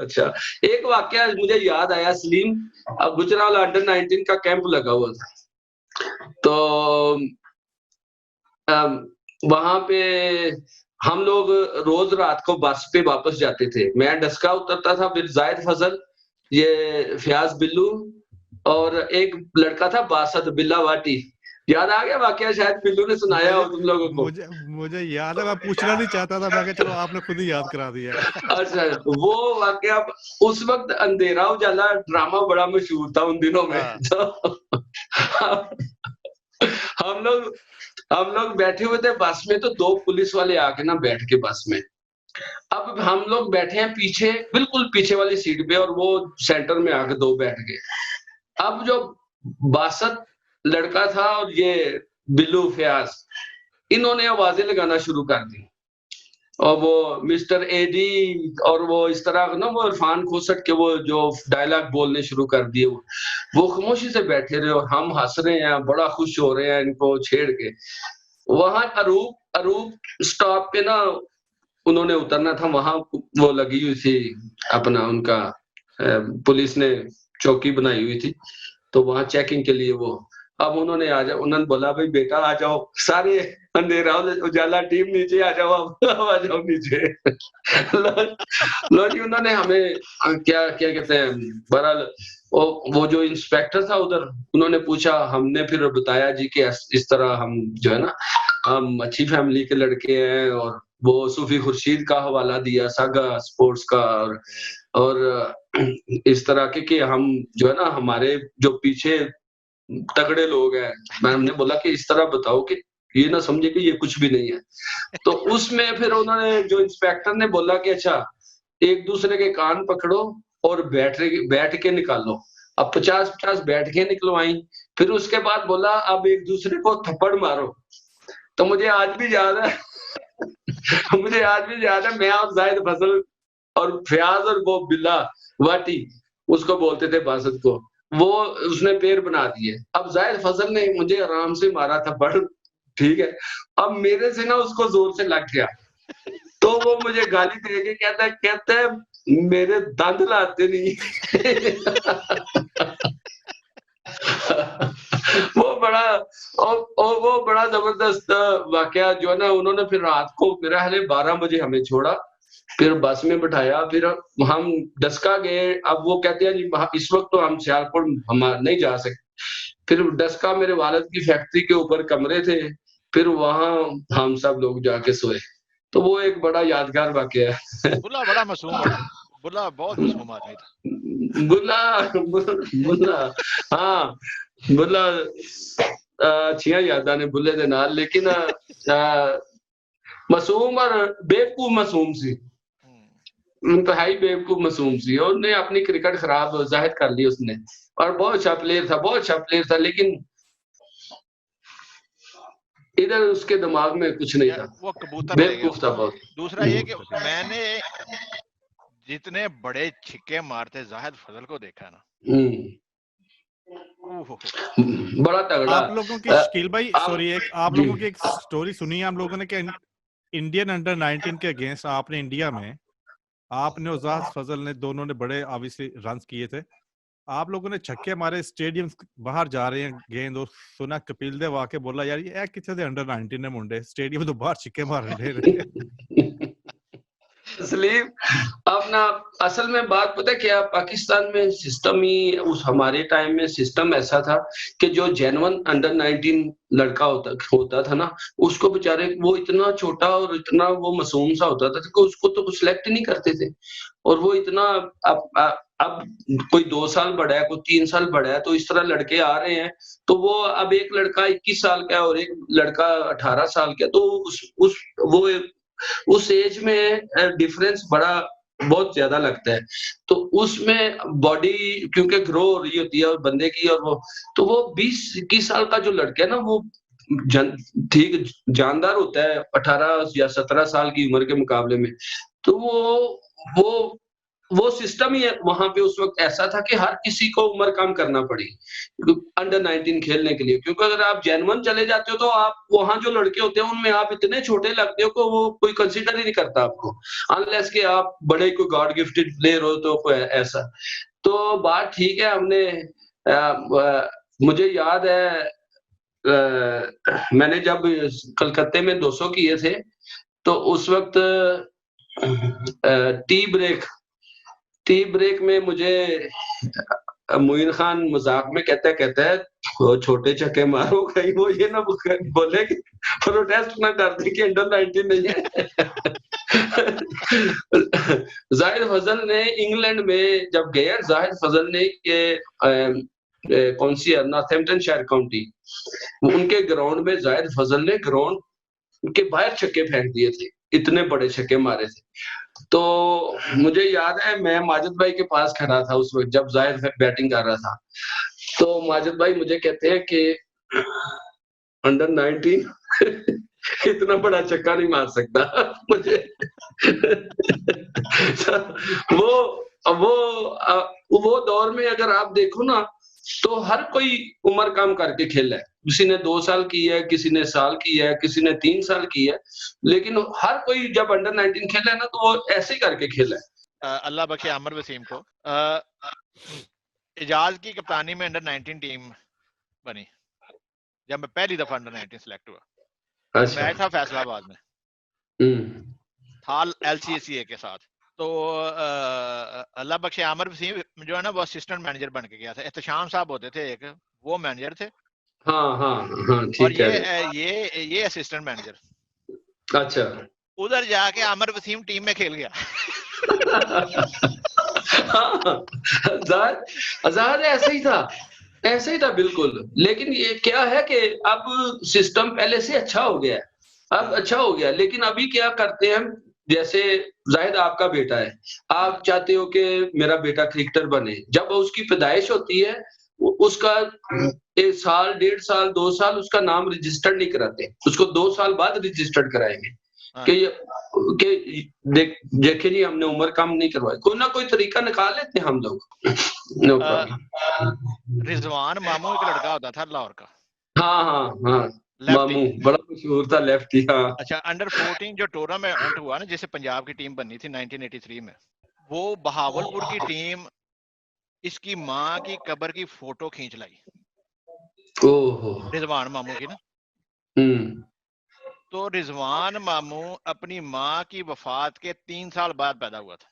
अच्छा, एक वाकया मुझे याद आया सलीम, अब गुजरावाला अंडर 19 का कैंप लगा हुआ था, तो वहां पे हम लोग रोज रात को बस पे वापस जाते थे। मैं डस्का उतरता था, फिर जायद फजल, ये फयाज बिल्लू और एक लड़का था बासत बिल्ला वाटी। याद आ गया वाकया? शायद बिल्लू ने सुनाया हो तुम लोगों को। मुझे याद है, मैं पूछना नहीं चाहता था, मैं कहा चलो आपने खुद ही याद करा दिया। अच्छा, वो वाकया उस वक्त अंधेरा उजाला ड्रामा बड़ा मशहूर था उन दिनों में। तो हम लोग बैठे हुए थे बस में, तो दो पुलिस वाले आके ना बैठ के बस में, अब हम लोग बैठे हैं पीछे, बिल्कुल पीछे वाली सीट पे, और वो सेंटर में आके 2 बैठ गए। अब जो बासत लड़का था और ये बिल्लू फयाज, इन्होंने आवाजें लगाना शुरू कर दी, और वो मिस्टर एडी और वो इस तरह ना, वो इरफान खोसट के वो जो डायलॉग बोलने शुरू कर दिए, वो खामोशी से बैठे रहे और हम हंस रहे हैं, बड़ा खुश हो रहे हैं इनको छेड़ के। वहां अरूप अरूप स्टॉप पे ना उन्होंने उतरना था, वहां वो लगी हुई थी अपना उनका पुलिस ने चौकी बनाई हुई थी, तो वहां चेकिंग के लिए वो, अब उन्होंने बोला भाई बेटा आ जाओ, सारे अंधेरा उजाला टीम नीचे आ जाओ, अब आ जाओ नीचे। लो जी, उन्होंने हमें क्या क्या कहते हैं, बहरहाल वो जो इंस्पेक्टर था उधर, उन्होंने पूछा, हमने फिर बताया जी कि इस तरह हम जो है ना, हम अच्छी फैमिली के लड़के हैं, और वो सूफी खुर्शीद का हवाला दिया, सागा स्पोर्ट्स का, और इस तरह के हम जो है ना, हमारे जो पीछे तगड़े लोग हैं। हमने बोला कि इस तरह बताओ कि ये ना समझे कि ये कुछ भी नहीं है। तो उसमें फिर उन्होंने, जो इंस्पेक्टर ने बोला कि अच्छा, एक दूसरे के कान पकड़ो और बैठ के निकालो। अब 50-50 बैठकें निकलवाई, फिर उसके बाद बोला अब एक दूसरे को थप्पड़ मारो। तो मुझे आज भी याद है मुझे आज भी याद है, मैं और जाहिद फजल और फयाज और वो बिल्ला वाटी, उसको बोलते थे बासत को, वो उसने पैर बना दिए। अब जाहिद फजल ने मुझे आराम से मारा था बड़, ठीक है, अब मेरे से ना उसको जोर से लग गया, तो वो मुझे गाली दे के कहता है मेरे दंद लाते नहीं। वो बड़ा और वो बड़ा जबरदस्त वाकया जो है ना, उन्होंने फिर रात को मेरा ख्याल 12 बजे हमें छोड़ा, फिर बस में बिठाया, फिर हम डस्का गए। अब वो कहते हैं जी इस वक्त तो हम सियालकोट हम नहीं जा सकते। फिर डस्का मेरे वालिद की फैक्ट्री के ऊपर कमरे थे, फिर वहां हम सब लोग जाके सोए। तो वो एक बड़ा यादगार वाकया है। बुल्ला बड़ा मासूम, बुल्ला बहुत मासूम आदमी था। बुल्ला हाँ, बुल्ला अच्छियां यादां ने बुल्ले दे नाल, लेकिन मासूम और बेवकूफ मासूम सी, इंतहाई बेवकूफ मासूम सी, और उसने अपनी क्रिकेट खराब जाहिर कर ली उसने, और बहुत अच्छा प्लेयर था, बहुत अच्छा प्लेयर था, लेकिन इधर उसके दिमाग में कुछ नहीं था, वो कबूतर ले गया बेवकूफ था बहुत। दूसरा ये कि मैंने जितने बड़े छिक्के मारते जाहिद फजल को देखा ना, बड़ा तगड़ा। आप लोगों की शकील भाई सॉरी, एक आप लोगों की एक स्टोरी सुनी है हम लोगों ने कि इंडियन अंडर 19 के अगेंस्ट आपने इंडिया में, आपने और जाहिद फजल ने, दोनों ने बड़े ऑब्वियसली रन किए थे, आप लोगों ने छक्के मारे, स्टेडियम बाहर जा रहे हैं गेंद, और सुना कपिल देव आके बोला यार ये कितने दे अंडर 19 ने मुंडे स्टेडियम तो बाहर छक्के मार रहे। तस्लीम, अब ना असल में बात पता है क्या, पाकिस्तान में सिस्टम ही, उस हमारे टाइम में सिस्टम ऐसा था कि जो जेन्युइन अंडर 19 लड़का होता था ना, उसको बेचारे, वो इतना छोटा और इतना वो मासूम सा होता था कि उसको तो सिलेक्ट नहीं करते थे, और वो इतना अब कोई 2 साल बड़ा है, कोई 3 साल बड़ा है, तो इस तरह लड़के आ रहे हैं, तो वो अब एक लड़का 21 साल का है और एक लड़का 18 साल का, तो उस एज में डिफरेंस बड़ा बहुत ज्यादा लगता है, तो उसमें बॉडी क्योंकि ग्रो हो रही होती है और बंदे की, और वो तो वो 20-21 साल का जो लड़का है ना, वो ठीक जानदार होता है 18 या 17 साल की उम्र के मुकाबले में। तो वो वो सिस्टम ही वहां पे उस वक्त ऐसा था कि हर किसी को उम्र कम करना पड़ी अंडर 19 खेलने के लिए, क्योंकि अगर आप जेन्युइन चले जाते हो तो आप वहां जो लड़के होते हैं उनमें आप इतने छोटे लगते हो कि वो कोई कंसीडर ही नहीं करता आपको, अनलेस कि आप बड़े कोई गॉड गिफ्टेड प्लेयर हो, तो कोई ऐसा। तो बात ठीक है, मुझे याद है मैंने जब कलकत्ते में 200 किए थे, तो उस वक्त टी ब्रेक में मुझे मोइन खान मजाक में कहता है वो छोटे छक्के मारो, कहीं वो ये ना बोले कि प्रोटेस्ट ना कर दे कि अंडर 19 नहीं है। जाहिद फजल ने इंग्लैंड में जब गए, जाहिद फजल ने कौन सी है, नॉर्थैम्पटनशायर काउंटी, उनके ग्राउंड में जाहिद फजल ने ग्राउंड के बाहर छक्के फेंक दिए थे, इतने बड़े छक्के मारे थे। तो मुझे याद है मैं माजिद भाई के पास खड़ा था उस वक़्त जब ज़ाहिद बैटिंग कर रहा था। तो माजिद भाई मुझे कहते हैं कि अंडर 19 इतना बड़ा छक्का नहीं मार सकता मुझे वो दौर में अगर आप देखो ना तो हर कोई उम्र कम करके खेला है। किसी ने 2 साल की है, किसी ने साल की है, किसी ने 3 साल की है, लेकिन हर कोई जब अंडर 19 खेला है ना तो वो ऐसे ही करके खेला है। अल्लाह बख्शे आमिर वसीम को इजाज की कप्तानी में अंडर 19 टीम बनी जब मैं पहली दफा अंडर 19 सेलेक्ट हुआ। और अच्छा। मैच था फैसलाबाद में, था LCCA के साथ। तो अल्लाह बख्शे आमिर वसीम जो है ना वो असिस्टेंट मैनेजर बन के गया था। एहतशाम साहब होते थे एक, वो मैनेजर थे हाँ और ठीक कह रहे ये असिस्टेंट मैनेजर। हो। अच्छा उधर जाके आमिर वसीम टीम में खेल गया हाँ, आजाद ऐसे ही था बिल्कुल। लेकिन ये क्या है कि अब सिस्टम पहले से अच्छा हो गया है, अब अच्छा हो गया। लेकिन अभी क्या करते हैं, जैसे जाहिद आपका बेटा है, आप चाहते हो कि मेरा बेटा क्रिकेटर बने, जब उसकी पैदाइश होती है उसका 1 साल 1.5 साल 2 साल उसका नाम रजिस्टर्ड नहीं कराते, उसको 2 साल बाद रजिस्टर्ड कराएंगे कि देखे जी हमने उम्र कम नहीं करवाई, कोई ना कोई तरीका निकाल लेते हैं हम लोग। No problem. रिजवान मामू एक लड़का होता था लाहौर का, हाँ लेफ्टी। मामू बड़ा मशहूर था लेफ्टी। हाँ अच्छा, अंडर 14 जो टूर्नामेंट हुआ ना जिसे पंजाब की टीम बननी थी 1983 में, वो बहावलपुर की टीम इसकी माँ की कब्र की फोटो खींच लाई, ओहो रिजवान मामू की ना। तो रिजवान मामू अपनी माँ की वफात के 3 साल बाद पैदा हुआ था।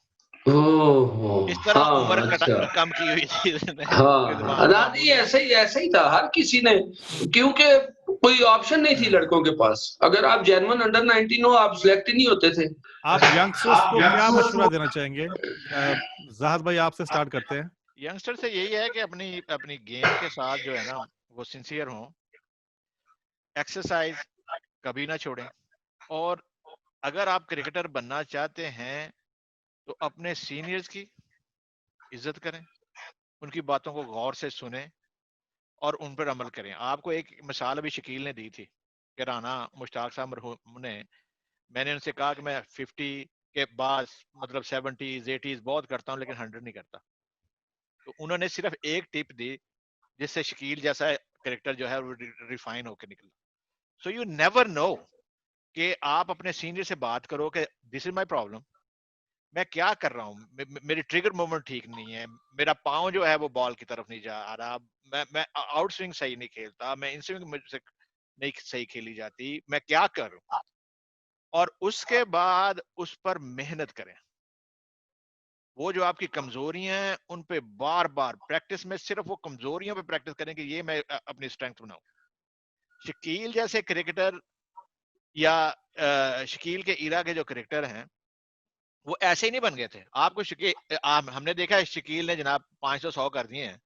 ओहो इस तरह उम्र अच्छा कम की हुई थी इसने, हाँ रिजवान मामू ने। ऐसे ही था हर किसी ने, क्योंकि कोई ऑप्शन नहीं थी लड़कों के पास। अगर आप जेन्युइन अंडर 19 हो आप सिलेक्ट ही नहीं होते थे। आप यंगस्टर्स को क्या मशवरा देना चाहेंगे? जाहिद भाई आपसे स्टार्ट करते हैं। यंगस्टर से यही है कि अपनी अपनी गेम के साथ जो है ना वो सिंसियर हों, एक्सरसाइज कभी ना छोड़ें, और अगर आप क्रिकेटर बनना चाहते हैं तो अपने सीनियर्स की इज्जत करें, उनकी बातों को गौर से सुने और उन पर अमल करें। आपको एक मिसाल अभी शकील ने दी थी कि राना मुश्ताक साहब मरहूम ने, मैंने उनसे कहा कि मैं 50 के बाद मतलब 70s 80s बहुत करता हूं लेकिन 100 नहीं करता। तो उन्होंने सिर्फ एक टिप दी जिससे शकील जैसा कैरेक्टर जो है वो रिफाइन होकर निकला। सो यू नेवर नो कि आप अपने सीनियर से बात करो कि दिस इज माय प्रॉब्लम, मैं क्या कर रहा हूँ, मेरी ट्रिगर मूवमेंट ठीक नहीं है, मेरा पाँव जो है वो बॉल की तरफ नहीं जा रहा, मैं आउट स्विंग सही नहीं खेलता, मैं इन स्विंग मुझसे नहीं सही खेली जाती, मैं क्या करूं। और उसके बाद उस पर मेहनत करें। वो जो आपकी कमजोरियां हैं उन पे बार बार प्रैक्टिस में सिर्फ वो कमजोरियों पे प्रैक्टिस करें कि ये मैं अपनी स्ट्रेंथ बनाऊं। शकील जैसे क्रिकेटर या शकील के इरा के जो क्रिकेटर हैं वो ऐसे ही नहीं बन गए थे। आपको शकील हमने देखा है शकील ने जनाब 500-100 कर दिए हैं,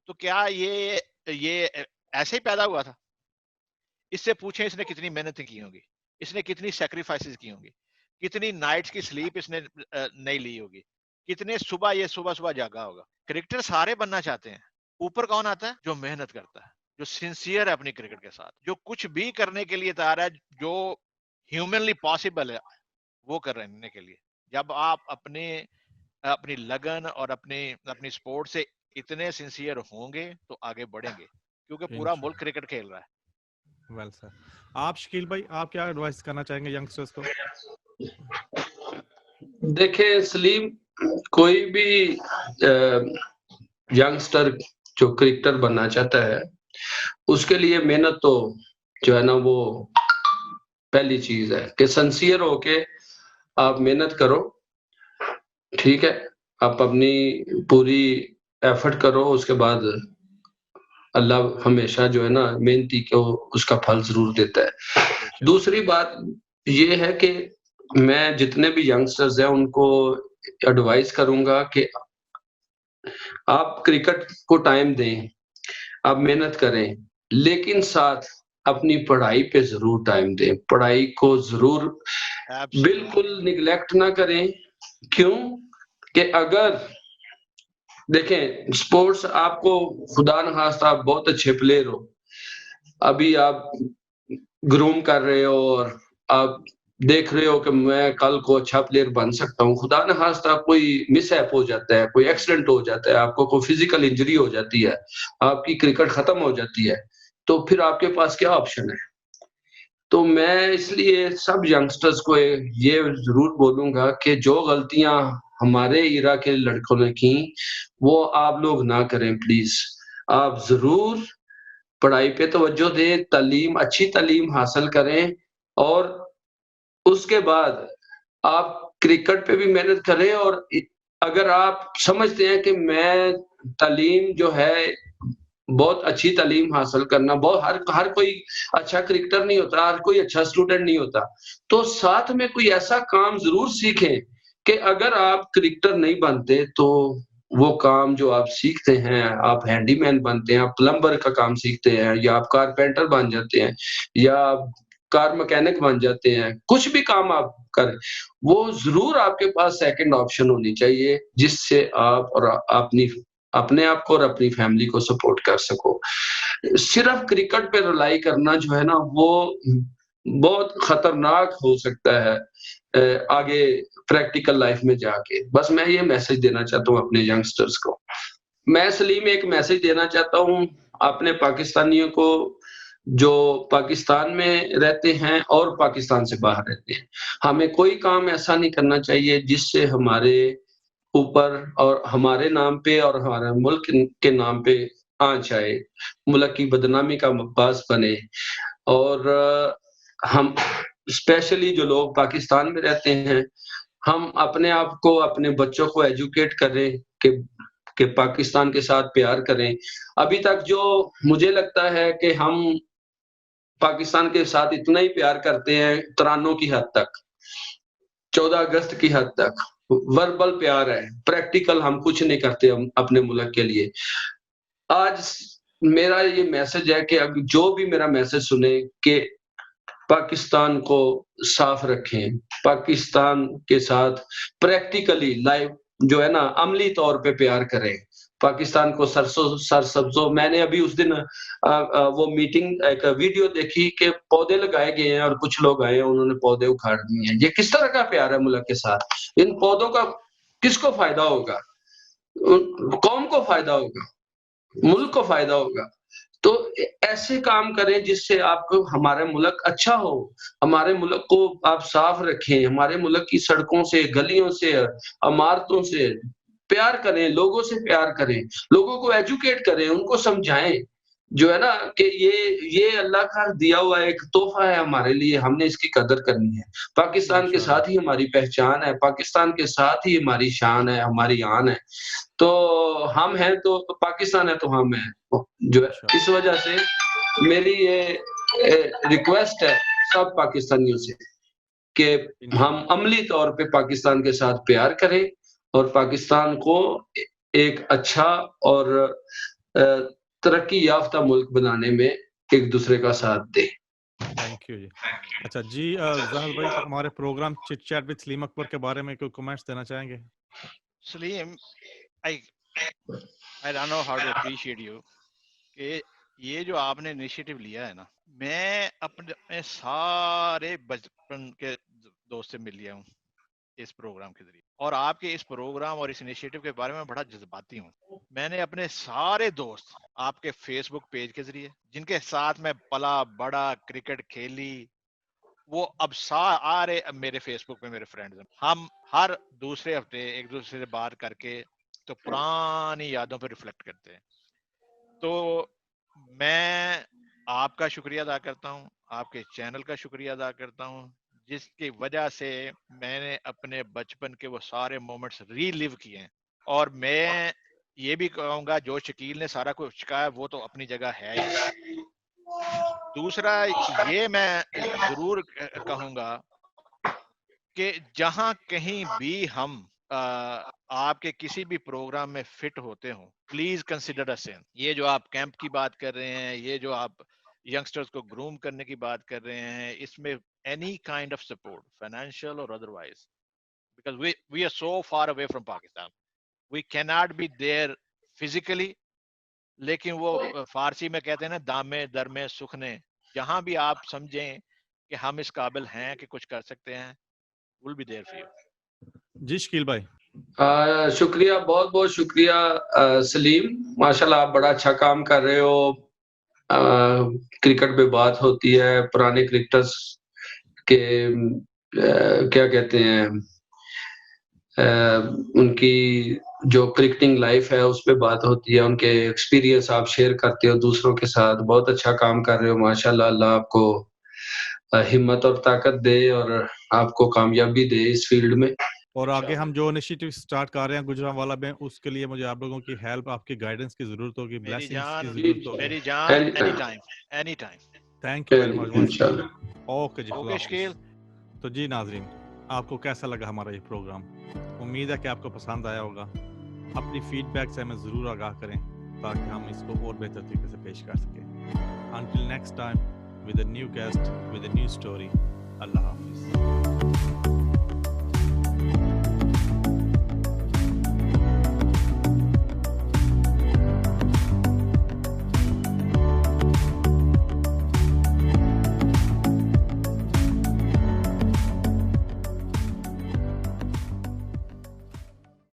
तो क्या ये ऐसे ही पैदा हुआ था? इससे पूछें इसने कितनी मेहनत की होंगी, इसने कितनी सेक्रीफाइसेस की होंगी, कितनी नाइट्स की स्लीप इसने नहीं ली होगी, कितने ये सुबह सुबह जागा होगा। क्रिकेटर सारे बनना चाहते हैं, ऊपर कौन आता है? जो मेहनत करता है, जो सिंसियर है अपनी क्रिकेट के साथ, जो कुछ भी करने के लिए तैयार है, जो ह्यूमनली पॉसिबल है वो करने के लिए। जब आप अपनी लगन और अपनी स्पोर्ट से इतने सिंसियर होंगे तो आगे बढ़ेंगे, क्योंकि पूरा मुल्क क्रिकेट खेल रहा है। वेल सर, आप शकील भाई आप क्या एडवाइस करना चाहेंगे यंगस्टर्स को? देखिए सलीम, कोई भी यंगस्टर जो क्रिकेटर बनना चाहता है उसके लिए मेहनत तो जो है ना वो पहली चीज है कि सिंसियर होके आप मेहनत करो, ठीक है, आप अपनी पूरी एफर्ट करो, उसके बाद अल्लाह हमेशा जो है ना मेहनती को उसका फल जरूर देता है। दूसरी बात ये है कि मैं जितने भी यंगस्टर्स हैं उनको एडवाइस करूंगा कि आप क्रिकेट को टाइम दें, आप मेहनत करें, लेकिन साथ अपनी पढ़ाई पे जरूर टाइम दें, पढ़ाई को जरूर Absolutely. बिल्कुल निगलेक्ट ना करें। क्यों कि अगर देखें स्पोर्ट्स आपको खुदा न खास्ता आप बहुत अच्छे प्लेयर हो, अभी आप ग्रूम कर रहे हो और आप देख रहे हो कि मैं कल को अच्छा प्लेयर बन सकता हूँ, खुदा न खास्ता कोई मिसहैप हो जाता है, कोई एक्सीडेंट हो जाता है, आपको कोई फिजिकल इंजरी हो जाती है, आपकी क्रिकेट खत्म हो जाती है, तो फिर आपके पास क्या ऑप्शन है? तो मैं इसलिए सब यंगस्टर्स को ये जरूर बोलूंगा कि जो गलतियां हमारे इरा के लड़कों ने की वो आप लोग ना करें प्लीज। आप जरूर पढ़ाई पे तवज्जो दें, तालीम अच्छी तालीम हासिल करें और उसके बाद आप क्रिकेट पे भी मेहनत करें। और अगर आप समझते हैं कि मैं तालीम जो है बहुत अच्छी तालीम हासिल करना, बहुत हर कोई अच्छा क्रिकेटर नहीं होता, हर कोई अच्छा स्टूडेंट नहीं होता, तो साथ में कोई ऐसा काम जरूर सीखें कि अगर आप क्रिकेटर नहीं बनते तो वो काम जो आप सीखते हैं, आप हैंडीमैन बनते हैं, आप प्लम्बर का काम सीखते हैं, या आप कारपेंटर बन जाते हैं, या आप कार मैकेनिक बन जाते हैं, कुछ भी काम आप करें, वो जरूर आपके पास सेकंड ऑप्शन होनी चाहिए जिससे आप और अपने आप को और अपनी फैमिली को सपोर्ट कर सको। सिर्फ क्रिकेट पे रिलाई करना जो है ना वो बहुत खतरनाक हो सकता है आगे प्रैक्टिकल लाइफ में जाके। बस मैं ये मैसेज देना चाहता हूँ अपने यंगस्टर्स को। मैं सलीम एक मैसेज देना चाहता हूँ अपने पाकिस्तानियों को जो पाकिस्तान में रहते हैं और पाकिस्तान से बाहर रहते हैं। हमें कोई काम ऐसा नहीं करना चाहिए जिससे हमारे ऊपर और हमारे नाम पे और हमारे मुल्क के नाम पे आँच आए, मुल्क की बदनामी का बास बने। और हम स्पेशली जो लोग पाकिस्तान में रहते हैं, हम अपने आप को, अपने बच्चों को एजुकेट करें कि पाकिस्तान के साथ प्यार करें। अभी तक जो मुझे लगता है कि हम पाकिस्तान के साथ इतना ही प्यार करते हैं तरानों की हद तक, 14 अगस्त की हद तक वर्बल प्यार है, प्रैक्टिकल हम कुछ नहीं करते हम अपने मुल्क के लिए। आज मेरा ये मैसेज है कि अब जो भी मेरा मैसेज सुने कि पाकिस्तान को साफ रखें, पाकिस्तान के साथ प्रैक्टिकली लाइव जो है ना अमली तौर पे प्यार करें, पाकिस्तान को सरसब्जो। मैंने अभी उस दिन वो मीटिंग एक वीडियो देखी कि पौधे लगाए गए हैं और कुछ लोग आए हैं उन्होंने पौधे उखाड़ दिए हैं। ये किस तरह का प्यार है मुल्क के साथ? इन पौधों का किसको फायदा होगा? कौम को फायदा होगा, मुल्क को फायदा होगा। तो ऐसे काम करें जिससे आपको हमारा मुल्क अच्छा हो, हमारे मुल्क को आप साफ रखें, हमारे मुल्क की सड़कों से, गलियों से, इमारतों से प्यार करें, लोगों से प्यार करें, लोगों को एजुकेट करें, उनको समझाएं जो है ना कि ये अल्लाह का दिया हुआ एक तोहफा है हमारे लिए, हमने इसकी कदर करनी है। पाकिस्तान के साथ ही हमारी पहचान है, पाकिस्तान के साथ ही हमारी शान है, हमारी आन है। तो हम हैं तो पाकिस्तान है तो हम हैं। जो है इस वजह से मेरी ये रिक्वेस्ट है सब पाकिस्तानियों से कि हम अमली तौर पे पाकिस्तान के साथ प्यार करें और पाकिस्तान को एक अच्छा और तरक्की याफ्ता मुल्क बनाने में एक दूसरे का साथ दें। थैंक यू जी। अच्छा जी, जाहिद भाई हमारे program chit chat with Saleem Akbar के बारे में कोई कमेंट्स देना चाहेंगे? Salim, I don't know how to appreciate you कि ये जो आपने इनिशिएटिव लिया है ना, मैं अपने सारे बचपन के दोस्त से मिल लिया हूँ इस प्रोग्राम के जरिए, और आपके इस प्रोग्राम और इस इनिशिएटिव के बारे में बड़ा जज्बाती हूँ। मैंने अपने सारे दोस्त आपके फेसबुक पेज के जरिए, जिनके साथ मैं पला बड़ा, क्रिकेट खेली, वो अब सारे मेरे फेसबुक पे मेरे फ्रेंड्स हैं। हम हर दूसरे हफ्ते एक दूसरे से बात करके तो पुरानी यादों पर रिफ्लेक्ट करते हैं। तो मैं आपका शुक्रिया अदा करता हूँ, आपके चैनल का शुक्रिया अदा करता हूँ, जिसकी वजह से मैंने अपने बचपन के वो सारे मोमेंट्स रीलिव किए हैं। और मैं ये भी कहूँगा जो शकील ने सारा कुछ कहा है वो तो अपनी जगह है ही। दूसरा ये मैं जरूर कहूँगा कि जहां कहीं भी हम आपके किसी भी प्रोग्राम में फिट होते हो, प्लीज कंसिडर अस इन। ये जो आप कैंप की बात कर रहे हैं, ये जो आप यंगस्टर्स को ग्रूम करने की बात कर रहे हैं, इसमें any kind of support, financial और otherwise, because we are so far away from Pakistan, we can not be there physically, लेकिन वो फारसी में कहते हैं ना, दामे दरमे सुखने, जहां भी आप समझें कि हम इस काबिल हैं कि कुछ कर सकते हैं, will be there for you. जी शकील भाई। शुक्रिया, बहुत बहुत शुक्रिया सलीम, माशाल्लाह आप बड़ा अच्छा काम कर रहे हो। क्रिकेट पे बात होती है, पुराने क्रिकेटर्स के क्या कहते हैं, उनकी जो क्रिकेटिंग लाइफ है उस पे बात होती है, उनके एक्सपीरियंस आप शेयर करते हो दूसरों के साथ, बहुत अच्छा काम कर रहे हो माशाल्लाह। अल्लाह आपको हिम्मत और ताकत दे और आपको कामयाबी दे इस फील्ड में। और आगे हम जो इनिशिएटिव स्टार्ट कर रहे हैं गुजरांवाला में, उसके लिए मुझे आप लोगों की हेल्प, आपकी गाइडेंस की जरूरत होगी, मेरी ब्लेसिंग्स जान, की जरूरत होगी। मेरी जान, any time, any time. Thank you very much once इंशाल्लाह। अगेन। ओके जी, ओके शकील। तो जी नाजरीन, आपको कैसा लगा हमारा ये प्रोग्राम? उम्मीद है कि आपको पसंद आया होगा। अपनी फीडबैक से हमें ज़रूर आगाह करें ताकि हम इसको और बेहतर तरीके से पेश कर सकें। Until next time, with a new guest, with a new story. Allah Hafiz.